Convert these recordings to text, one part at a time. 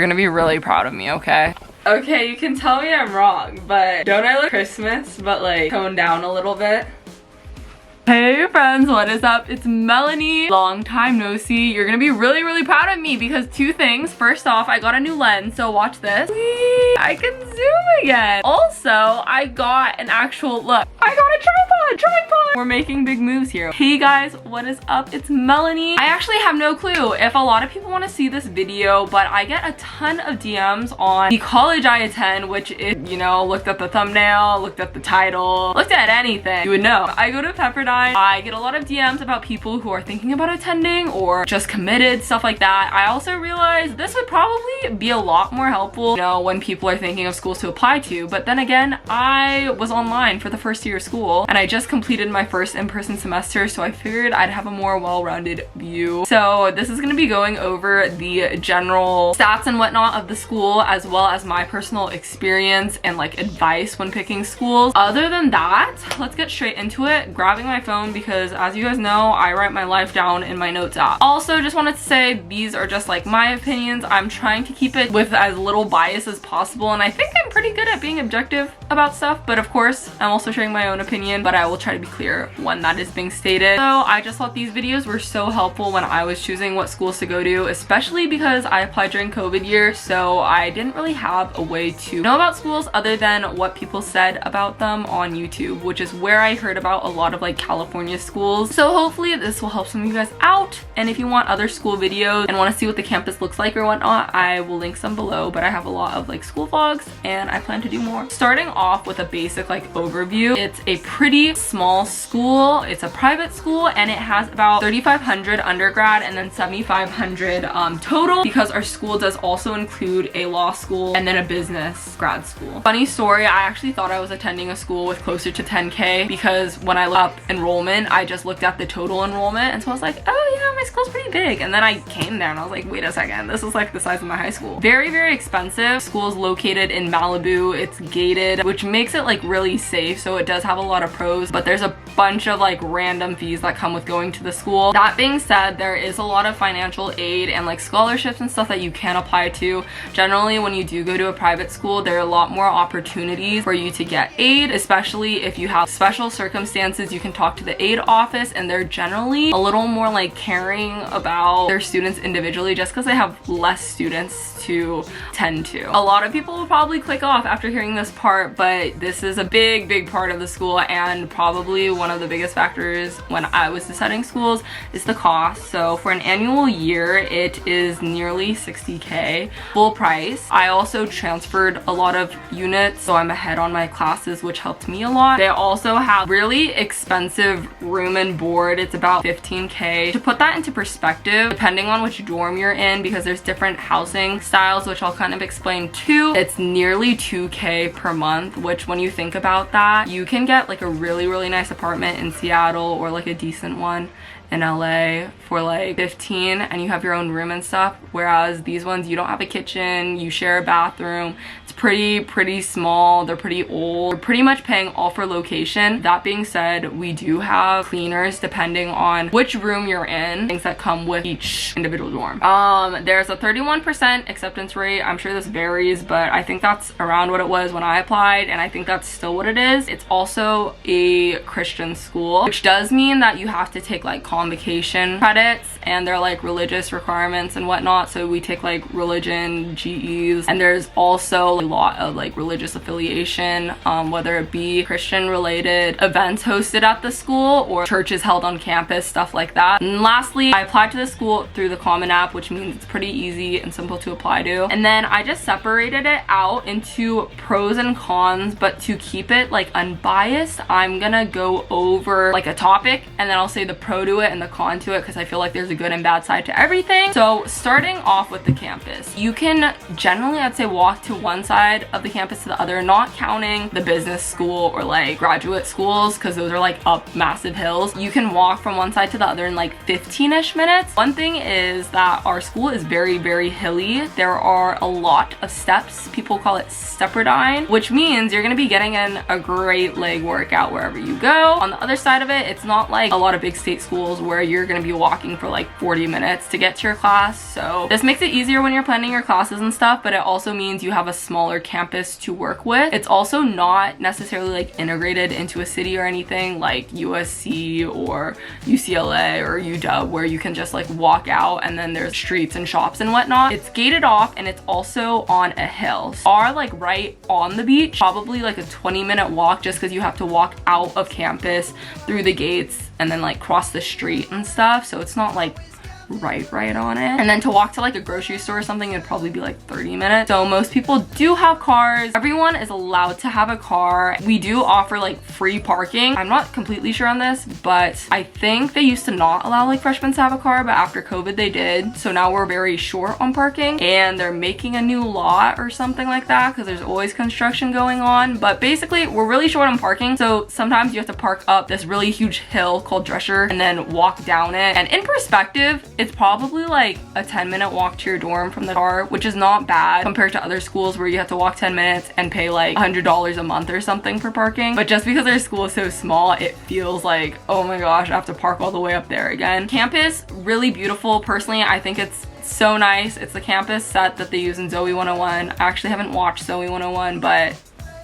gonna be really proud of me, okay? Okay, you can tell me I'm wrong, but don't I look Christmas, but like toned down a little bit? Hey friends, what is up? It's Melanie. Long time no see. You're gonna be really proud of me because two things. First off, I got a new lens, so watch this. Whee! I can zoom again. Also, I got an actual look. I got a tripod! We're making big moves here. Hey guys, what is up? It's Melanie. I actually have no clue if a lot of people want to see this video, but I get a ton of DMs on the college I attend, which is, you know, looked at the thumbnail, looked at the title, looked at anything, you would know. I go to Pepperdine. I get a lot of DMs about people who are thinking about attending or just committed, stuff like that. I also realized this would probably be a lot more helpful, you know, when people are thinking of schools to apply to. But then again, I was online for the first year of school and I just completed my first in-person semester, so I figured I'd have a more well-rounded view. So this is gonna be going over the general stats and whatnot of the school, as well as my personal experience and like advice when picking schools. Other than that, let's get straight into it. Grabbing my phone because, as you guys know, I write my life down in my notes app. Also, just wanted to say these are just like my opinions. I'm trying to keep it with as little bias as possible, and I think I'm pretty good at being objective about stuff, but of course I'm also sharing my own opinion, but I will try to be clear when that is being stated. So I just thought these videos were so helpful when I was choosing what schools to go to, especially because I applied during COVID year, so I didn't really have a way to know about schools other than what people said about them on YouTube, which is where I heard about a lot of like California schools. So hopefully this will help some of you guys out, and if you want other school videos and want to see what the campus looks like or whatnot, I will link some below, but I have a lot of like school vlogs and I plan to do more. Starting off with a basic like overview, it's a pretty small school. It's a private school and it has about 3,500 undergrad and then 7,500 total, because our school does also include a law school and then a business grad school. Funny story, I actually thought I was attending a school with closer to 10K because when I looked up enrollment, I just looked at the total enrollment, and so I was like, oh yeah, my school's pretty big. And then I came there and I was like, wait a second, this is like the size of my high school. Very expensive. School is located in Malibu. It's gated, which makes it like really safe, so it does have a lot of pros, but there's a bunch of like random fees that come with going to the school. That being said, there is a lot of financial aid and like scholarships and stuff that you can apply to. Generally, when you do go to a private school, there are a lot more opportunities for you to get aid, especially if you have special circumstances. You can talk to the aid office and they're generally a little more like caring about their students individually, just because they have less students to tend to. A lot of people will probably click off after hearing this part, but this is a big part of the school, and probably one of the biggest factors when I was deciding schools is the cost. So for an annual year, it is nearly 60K full price. I also transferred a lot of units, so I'm ahead on my classes, which helped me a lot. They also have really expensive room and board. It's about 15K. To put that into perspective, depending on which dorm you're in, because there's different housing styles, which I'll kind of explain too, it's nearly 2K per month, which when you think about that, you can get like a really nice apartment in Seattle or like a decent one in LA for like 15, and you have your own room and stuff, whereas these ones, you don't have a kitchen, you share a bathroom. It's pretty small. They're pretty old. We're pretty much paying all for location. That being said, we do have cleaners depending on which room you're in, things that come with each individual dorm. There's a 31% acceptance rate. I'm sure this varies, but I think that's around what it was when I applied, and I think that's still what it is. It's also a Christian school, which does mean that you have to take like convocation credits, and they're like religious requirements and whatnot. So we take like religion GEs, and there's also a lot of like religious affiliation, whether it be Christian related events hosted at the school or churches held on campus, stuff like that. And lastly, I applied to the school through the Common App, which means it's pretty easy and simple to apply to. And then I just separated it out into pros and cons, but to keep it like unbiased, I'm gonna go over like a topic and then I'll say the pro to it and the con to it, because I feel like there's a good and bad side to everything. So starting off with the campus, you can generally, I'd say, walk to one side side of the campus to the other, not counting the business school or like graduate schools, because those are like up massive hills. You can walk from one side to the other in like 15-ish minutes. One thing is that our school is very, very hilly. There are a lot of steps. People call it PEPPERDINE, which means you're gonna be getting in a great leg workout wherever you go. On the other side of it, it's not like a lot of big state schools where you're gonna be walking for like 40 minutes to get to your class. So this makes it easier when you're planning your classes and stuff, but it also means you have a smaller campus to work with. It's also not necessarily like integrated into a city or anything like USC or UCLA or UW, where you can just like walk out and then there's streets and shops and whatnot. It's gated off and it's also on a hill. So are like right on the beach, probably like a 20-minute walk, just because you have to walk out of campus through the gates and then like cross the street and stuff. So it's not like right on it. And then to walk to like a grocery store or something, it'd probably be like 30 minutes. So most people do have cars. Everyone is allowed to have a car. We do offer like free parking. I'm not completely sure on this, but I think they used to not allow like freshmen to have a car, but after COVID they did. So now we're very short on parking, and they're making a new lot or something like that because there's always construction going on. But basically we're really short on parking, so sometimes you have to park up this really huge hill called Drescher and then walk down it. And in perspective, it's probably like a 10-minute walk to your dorm from the car, which is not bad compared to other schools where you have to walk 10 minutes and pay like $100 a month or something for parking. But just because our school is so small, it feels like, oh my gosh, I have to park all the way up there again. Campus, really beautiful. Personally, I think it's so nice. It's the campus set that they use in Zoe 101. I actually haven't watched Zoe 101, but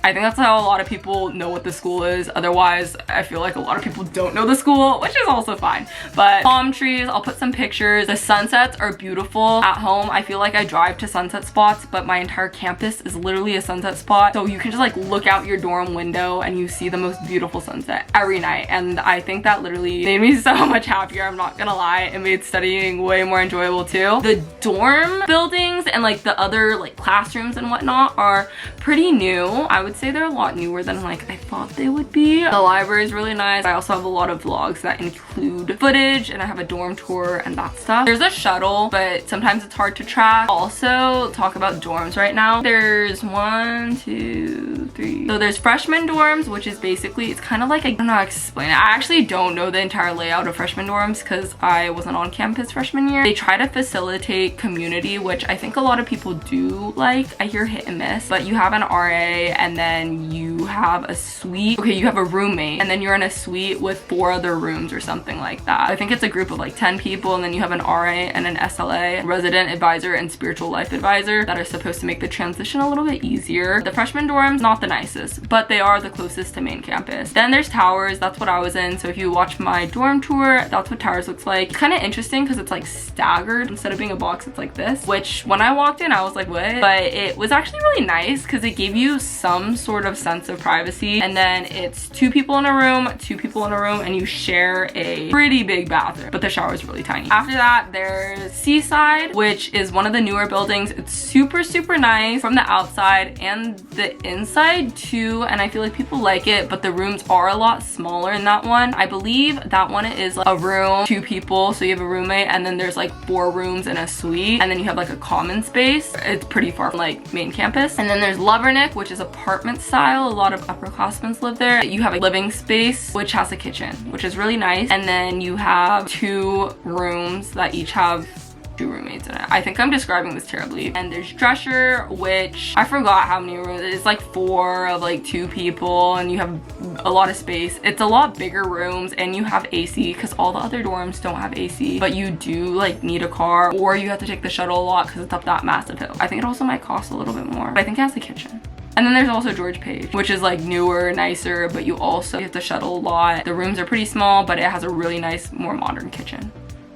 I think that's how a lot of people know what the school is. Otherwise, I feel like a lot of people don't know the school, which is also fine. But palm trees, I'll put some pictures. The sunsets are beautiful. At home, I feel like I drive to sunset spots, but my entire campus is literally a sunset spot. So you can just like look out your dorm window and you see the most beautiful sunset every night. And I think that literally made me so much happier. I'm not gonna lie. It made studying way more enjoyable too. The dorm buildings and like the other like classrooms and whatnot are pretty new. I would say they're a lot newer than like I thought they would be. The library is really nice. I also have a lot of vlogs that include footage, and I have a dorm tour and that stuff. There's a shuttle, but sometimes it's hard to track. Also, talk about dorms right now. There's 1, 2, 3. So there's freshman dorms, which is basically, it's kind of like, I don't know how to explain it. I actually don't know the entire layout of freshman dorms because I wasn't on campus freshman year. They try to facilitate community, which I think a lot of people do like. I hear hit and miss, but you have an RA and then you have a suite. Okay, you have a roommate and then you're in a suite with 4 other rooms or something like that. I think it's a group of like 10 people, and then you have an RA and an SLA, resident advisor and spiritual life advisor, that are supposed to make the transition a little bit easier. The freshman dorms, not the nicest, but they are the closest to main campus. Then there's Towers. That's what I was in. So if you watch my dorm tour, that's what Towers looks like. It's kind of interesting because it's like staggered. Instead of being a box, it's like this, which when I walked in, I was like, what? But it was actually really nice because it gave you some sort of sense of privacy. And then it's 2 people in a room, 2 people in a room, and you share a pretty big bathroom, but the shower is really tiny. After that, there's Seaside, which is one of the newer buildings. It's super, super nice from the outside and the inside too, and I feel like people like it, but the rooms are a lot smaller in that one. I believe that one is like a room, 2 people, so you have a roommate, and then there's like 4 rooms in a suite, and then you have like a common space. It's pretty far from like main campus. And then there's Lovernick, which is apartment style. A lot of upperclassmen live there. You have a living space, which has a kitchen, which is really nice. And then you have 2 rooms that each have 2 roommates in it. I think I'm describing this terribly. And there's Drescher, which I forgot how many rooms. It's like 4 of like 2 people, and you have a lot of space. It's a lot bigger rooms, and you have AC because all the other dorms don't have AC, but you do like need a car, or you have to take the shuttle a lot because it's up that massive hill. I think it also might cost a little bit more, but I think it has the kitchen. And then there's also George Page, which is like newer, nicer, but you have to shuttle a lot. The rooms are pretty small, but it has a really nice, more modern kitchen.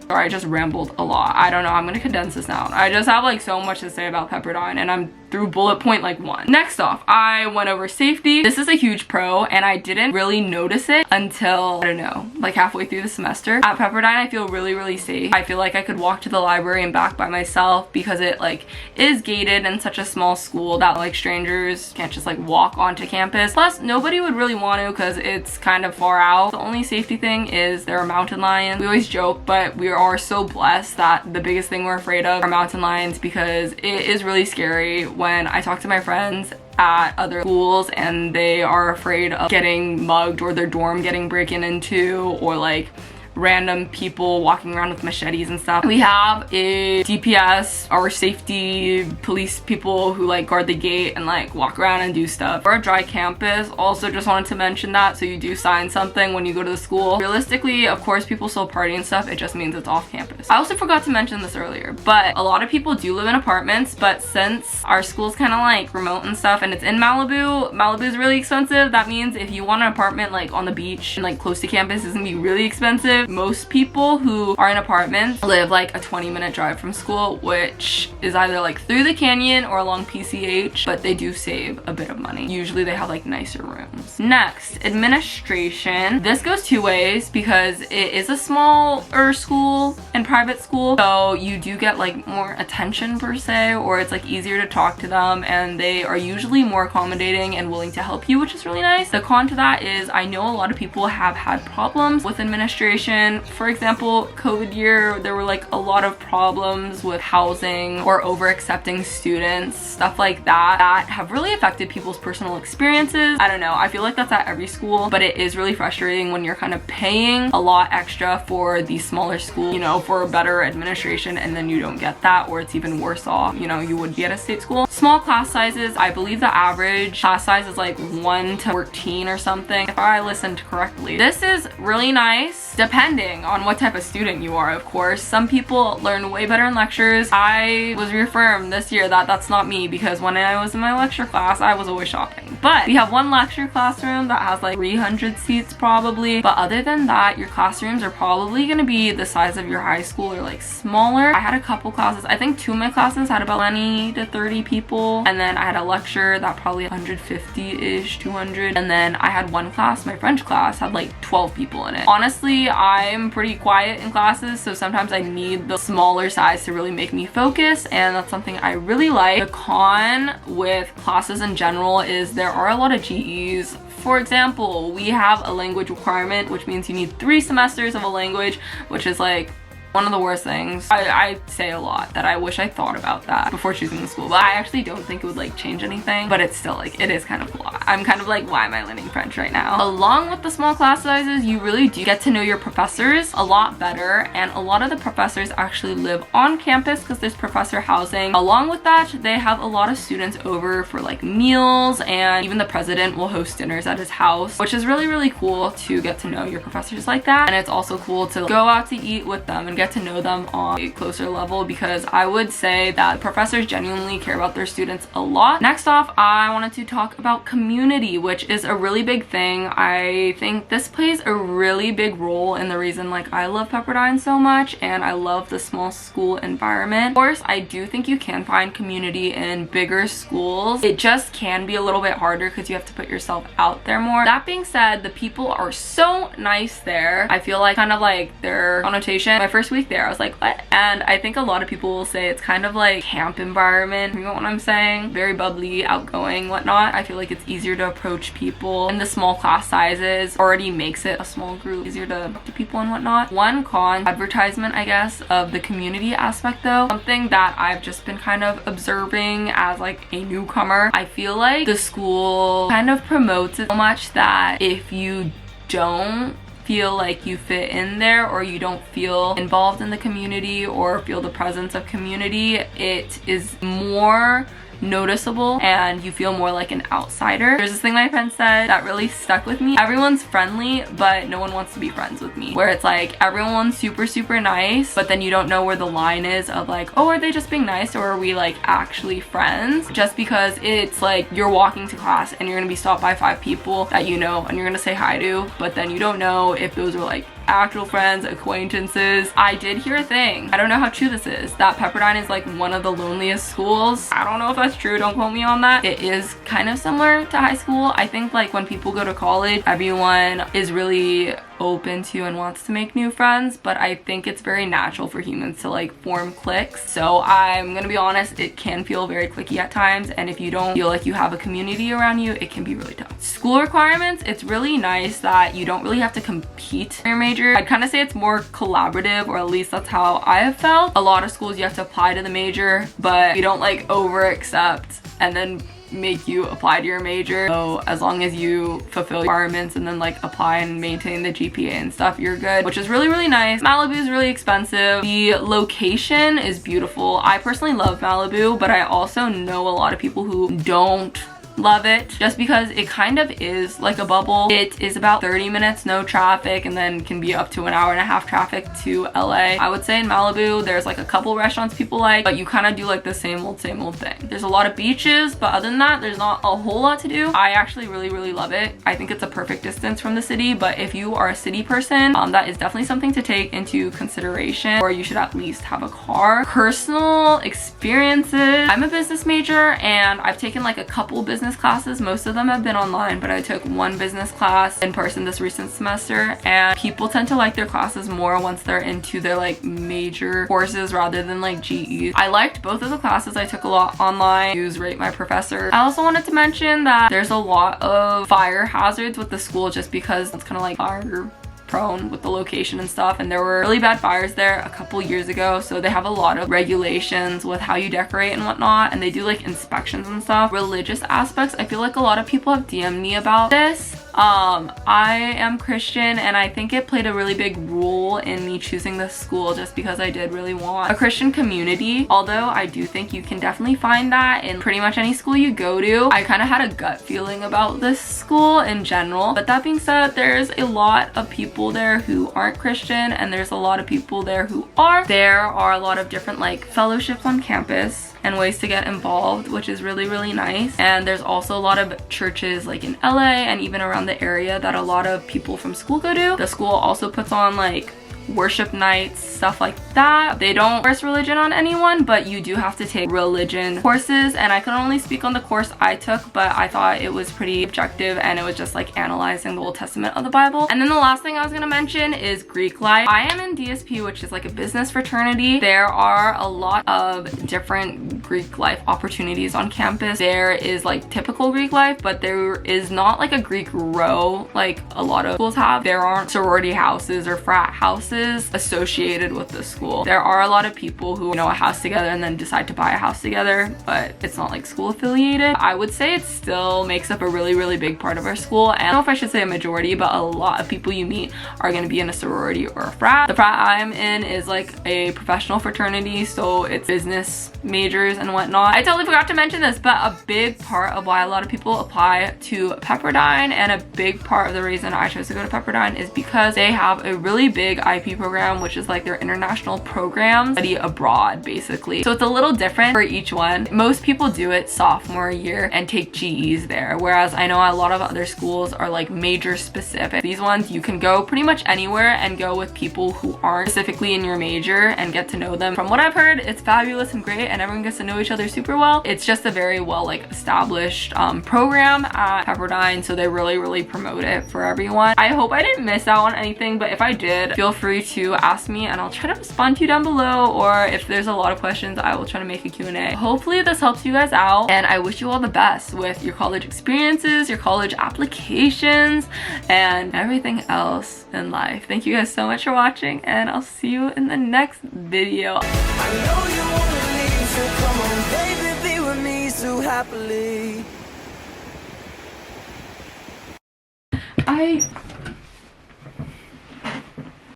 Sorry, I just rambled a lot. I don't know, I'm gonna condense this down. I just have like so much to say about Pepperdine, and I'm through bullet point like 1. Next off, I went over safety. This is a huge pro, and I didn't really notice it until, I don't know, like halfway through the semester. At Pepperdine, I feel really, really safe. I feel like I could walk to the library and back by myself because it like is gated in such a small school that like strangers can't just like walk onto campus. Plus, nobody would really want to because it's kind of far out. The only safety thing is there are mountain lions. We always joke, but we are so blessed that the biggest thing we're afraid of are mountain lions because it is really scary when when I talk to my friends at other schools and they are afraid of getting mugged or their dorm getting broken into, or like random people walking around with machetes and stuff. We have a DPS, our safety police people who like guard the gate and like walk around and do stuff. We're a dry campus. Also just wanted to mention that, so you do sign something when you go to the school. Realistically, of course, people still party and stuff. It just means it's off campus. I also forgot to mention this earlier, but a lot of people do live in apartments, but since our school's kind of like remote and stuff and it's in Malibu, Malibu's really expensive. That means if you want an apartment like on the beach and like close to campus, it's gonna be really expensive. Most people who are in apartments live like a 20-minute drive from school, which is either like through the canyon or along PCH, but they do save a bit of money. Usually they have like nicer rooms. Next, administration. This goes two ways because it is a smaller school and private school, so you do get like more attention per se, or it's like easier to talk to them, and they are usually more accommodating and willing to help you, which is really nice. The con to that is I know a lot of people have had problems with administration. For example, COVID year, there were like a lot of problems with housing or over accepting students, stuff like that have really affected people's personal experiences. I don't know, I feel like that's at every school, but it is really frustrating when you're kind of paying a lot extra for the smaller school, you know, for better administration, and then you don't get that, or it's even worse off, you know, you would be at a state school. Small class sizes, I believe the average class size is like 1 to 14 or something, if I listened correctly. This is really nice, depending on what type of student you are, of course. Some people learn way better in lectures. I was reaffirmed this year that that's not me, because when I was in my lecture class, I was always shopping. But we have one lecture classroom that has like 300 seats probably, but other than that, your classrooms are probably going to be the size of your high school or like smaller. I had a couple classes, I think 2 of my classes had about 20 to 30 people, and then I had a lecture that probably 150-ish, 200, and then I had one class, my French class, had like 12 people in it. Honestly, I'm pretty quiet in classes, so sometimes I need the smaller size to really make me focus, and that's something I really like. The con with classes in general is there are a lot of GEs. For example, we have a language requirement, which means you need 3 semesters of a language, which is like one of the worst things. I say a lot that I wish I thought about that before choosing the school, but I actually don't think it would like change anything, but it's still like, it is kind of a lot. I'm kind of like, why am I learning French right now? Along with the small class sizes, you really do get to know your professors a lot better, and a lot of the professors actually live on campus because there's professor housing. Along with that, they have a lot of students over for like meals, and even the president will host dinners at his house, which is really, really cool to get to know your professors like that. And it's also cool to go out to eat with them and get to know them on a closer level, because I would say that professors genuinely care about their students a lot. Next off, I wanted to talk about community, which is a really big thing. I think this plays a really big role in the reason like I love Pepperdine so much, and I love the small school environment. Of course, I do think you can find community in bigger schools. It just can be a little bit harder because you have to put yourself out there more. That being said, the people are so nice there. I feel like kind of like their connotation, my first week there, I was like, what? And I think a lot of people will say it's kind of like camp environment, you know what I'm saying? Very bubbly, outgoing, whatnot. I feel like it's easier to approach people, and the small class sizes already makes it a small group, easier to talk to people and whatnot. One con, advertisement, I guess, of the community aspect though. Something that I've just been kind of observing as like a newcomer. I feel like the school kind of promotes it so much that if you don't feel like you fit in there, or you don't feel involved in the community or feel the presence of community, it is more noticeable and you feel more like an outsider. There's this thing my friend said that really stuck with me. Everyone's friendly, but no one wants to be friends with me. Where it's like everyone's super, super nice, but then you don't know where the line is of like, oh, are they just being nice, or are we like actually friends? Just because it's like you're walking to class and you're gonna be stopped by 5 people that you know and you're gonna say hi to, but then you don't know if those are like actual friends, acquaintances. I did hear a thing, I don't know how true this is, that Pepperdine is like one of the loneliest schools. I don't know if that's true, don't quote me on that. It is kind of similar to high school. I think like when people go to college, everyone is really open to and wants to make new friends, but I think it's very natural for humans to like form cliques. So I'm gonna be honest, it can feel very cliquey at times, and if you don't feel like you have a community around you, it can be really tough. School requirements, it's really nice that you don't really have to compete for your major. I'd kind of say it's more collaborative, or at least that's how I have felt. A lot of schools you have to apply to the major, but you don't like over accept and then make you apply to your major. So as long as you fulfill requirements and then like apply and maintain the GPA and stuff, you're good, which is really, really nice. Malibu is really expensive. The location is beautiful. I personally love Malibu, but I also know a lot of people who don't love it just because it kind of is like a bubble. It is about 30 minutes no traffic, and then can be up to an hour and a half traffic to LA. I would say in Malibu there's like a couple restaurants people like, but you kind of do like the same old thing. There's a lot of beaches, but other than that there's not a whole lot to do. I actually really love it. I think it's a perfect distance from the city, but if you are a city person, that is definitely something to take into consideration, or you should at least have a car. Personal experiences, I'm a business major and I've taken like a couple business classes. Most of them have been online, but I took one business class in person this recent semester, and people tend to like their classes more once they're into their like major courses rather than like GEs. I liked both of the classes. I took a lot online. Use Rate My Professor. I also wanted to mention that there's a lot of fire hazards with the school, just because it's kind of like fire prone with the location and stuff, and there were really bad fires there a couple years ago, so they have a lot of regulations with how you decorate and whatnot, and they do like inspections and stuff. Religious aspects, I feel like a lot of people have DM'd me about this. I am Christian, and I think it played a really big role in me choosing this school, just because I did really want a Christian community, although I do think you can definitely find that in pretty much any school you go to. I kind of had a gut feeling about this school in general, but that being said, there's a lot of people there who aren't Christian, and there's a lot of people there who are. There are a lot of different like fellowships on campus and ways to get involved, which is really nice. And there's also a lot of churches like in LA and even around the area that a lot of people from school go to. The school also puts on like worship nights, stuff like that. They don't force religion on anyone, but you do have to take religion courses, and I can only speak on the course I took, but I thought it was pretty objective, and it was just like analyzing the Old Testament of the Bible. And then the last thing I was gonna mention is Greek life. I am in DSP, which is like a business fraternity. There are a lot of different Greek life opportunities on campus. There is like typical Greek life, but there is not like a Greek row like a lot of schools have. There aren't sorority houses or frat houses associated with the school. There are a lot of people who know a house together and then decide to buy a house together, but it's not like school affiliated. I would say it still makes up a really big part of our school, and I don't know if I should say a majority, but a lot of people you meet are going to be in a sorority or a frat. The frat I'm in is like a professional fraternity, so it's business majors and whatnot. I totally forgot to mention this, but a big part of why a lot of people apply to Pepperdine, and a big part of the reason I chose to go to Pepperdine, is because they have a really big IP program, which is like their international program, study abroad basically. So it's a little different for each one. Most people do it sophomore year and take GEs there, whereas I know a lot of other schools are like major specific. These ones you can go pretty much anywhere and go with people who aren't specifically in your major and get to know them. From what I've heard, it's fabulous and great, and everyone gets to know each other super well. It's just a very well like established program at Pepperdine, so they really promote it for everyone. I hope I didn't miss out on anything, but if I did, feel free to ask me and I'll try to respond to you down below, or if there's a lot of questions, I will try to make a Q&A. Hopefully this helps you guys out, and I wish you all the best with your college experiences, your college applications, and everything else in life. Thank you guys so much for watching, and I'll see you in the next video. I know you wanna leave, so come on, baby, be with me so happily.